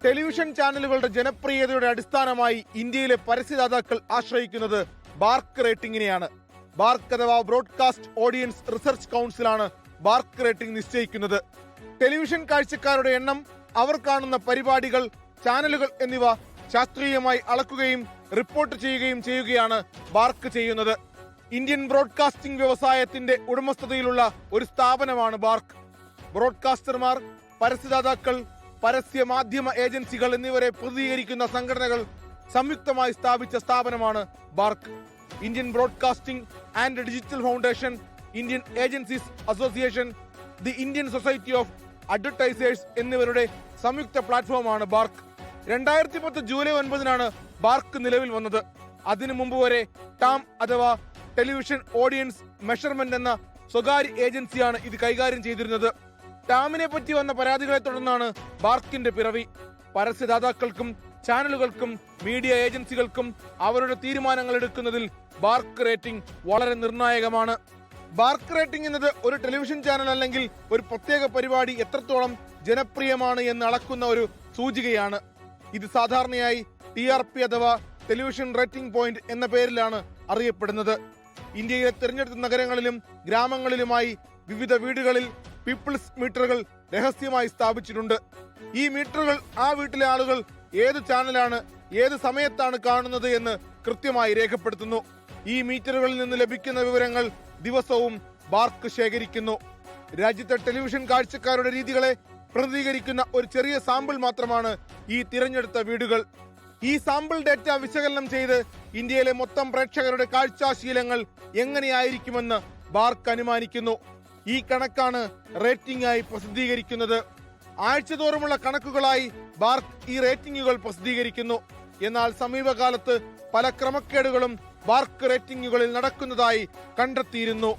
Television ചാനലുകളുടെ ജനപ്രിയതയുടെ അടിസ്ഥാനമായി ഇന്ത്യയിലെ പരസ്യദാതാക്കൾ ആശ്രയിക്കുന്നത് ബാർക്ക് റേറ്റിംഗിനെയാണ്. ബാർക്ക് അഥവാ ബ്രോഡ്കാസ്റ്റ് ഓഡിയൻസ് റിസർച്ച് കൗൺസിലാണ് ബാർക്ക് റേറ്റിംഗ് നിശ്ചയിക്കുന്നത്. ടെലിവിഷൻ കാഴ്ചക്കാരുടെ എണ്ണം, അവർ കാണുന്ന പരിപാടികൾ, ചാനലുകൾ എന്നിവ ശാസ്ത്രീയമായി അളക്കുകയും റിപ്പോർട്ട് ചെയ്യുകയാണ് ബാർക്ക് ചെയ്യുന്നത്. ഇന്ത്യൻ ബ്രോഡ്കാസ്റ്റിംഗ് വ്യവസായത്തിന്റെ ഉടമസ്ഥതയിലുള്ള ഒരു സ്ഥാപനമാണ് ബാർക്ക്. ബ്രോഡ്കാസ്റ്റർമാർ, പരസ്യദാതാക്കൾ, പരസ്യ മാധ്യമ ഏജൻസികൾ എന്നിവരെ പ്രതിനിധീകരിക്കുന്ന സംഘടനകൾ സംയുക്തമായി സ്ഥാപിച്ച സ്ഥാപനമാണ് BARC. Indian broadcasting and digital foundation, Indian agencies association, the Indian society of advertisers എന്നിവരുടെ സംയുക്ത പ്ലാറ്റ്ഫോമാണ് ബാർക്ക്. 2010 ജൂലൈ 9 ബാർക്ക് നിലവിൽ വന്നത്. അതിനു മുമ്പ് വരെ ടാം അഥവാ ടെലിവിഷൻ ഓഡിയൻസ് മെഷർമെന്റ് എന്ന സ്വകാര്യ ഏജൻസിയാണ് ഇത് കൈകാര്യം ചെയ്തിരുന്നത്. ടാമിനെ പറ്റി വന്ന പരാതികളെ തുടർന്നാണ് ബാർക്കിന്റെ പിറവി. പരസ്യദാതാക്കൾക്കും ചാനലുകൾക്കും മീഡിയ ഏജൻസികൾക്കും അവരുടെ തീരുമാനങ്ങൾ എടുക്കുന്നതിൽ ബാർക്ക് റേറ്റിംഗ് വളരെ നിർണായകമാണ്. ബാർക്ക് റേറ്റിംഗ് എന്നത് ഒരു ടെലിവിഷൻ ചാനൽ അല്ലെങ്കിൽ ഒരു പ്രത്യേക പരിപാടി എത്രത്തോളം ജനപ്രിയമാണ് എന്ന് അളക്കുന്ന ഒരു സൂചികയാണ്. ഇത് സാധാരണയായി TRP അഥവാ ടെലിവിഷൻ റേറ്റിംഗ് പോയിന്റ് എന്ന പേരിലാണ് അറിയപ്പെടുന്നത്. ഇന്ത്യയിലെ തിരഞ്ഞെടുത്ത നഗരങ്ങളിലും ഗ്രാമങ്ങളിലുമായി വിവിധ വീടുകളിൽ പീപ്പിൾസ് മീറ്ററുകൾ രഹസ്യമായി സ്ഥാപിച്ചിട്ടുണ്ട്. ഈ മീറ്ററുകൾ ആ വീട്ടിലെ ആളുകൾ ഏത് ചാനലാണ് ഏത് സമയത്താണ് കാണുന്നത് എന്ന് കൃത്യമായി രേഖപ്പെടുത്തുന്നു. ഈ മീറ്ററുകളിൽ നിന്ന് ലഭിക്കുന്ന വിവരങ്ങൾ ദിവസവും ബാർക്ക് ശേഖരിക്കുന്നു. രാജ്യത്തെ ടെലിവിഷൻ കാഴ്ചക്കാരുടെ രീതികളെ പ്രതിനിധീകരിക്കുന്ന ഒരു ചെറിയ സാമ്പിൾ മാത്രമാണ് ഈ തിരഞ്ഞെടുത്ത വീടുകൾ. ഈ സാമ്പിൾ ഡേറ്റ വിശകലനം ചെയ്ത് ഇന്ത്യയിലെ മൊത്തം പ്രേക്ഷകരുടെ കാഴ്ചാശീലങ്ങൾ എങ്ങനെയായിരിക്കുമെന്ന് ബാർക്ക് അനുമാനിക്കുന്നു. ഈ കണക്കാണ് റേറ്റിംഗ് ആയി പ്രസിദ്ധീകരിക്കുന്നത്. ആഴ്ചതോറുമുള്ള കണക്കുകളായി ബാർക്ക് ഈ റേറ്റിംഗുകൾ പ്രസിദ്ധീകരിക്കുന്നു. എന്നാൽ സമീപകാലത്ത് പല ക്രമക്കേടുകളും ബാർക്ക് റേറ്റിംഗുകളിൽ നടക്കുന്നതായി കണ്ടെത്തിയിരുന്നു.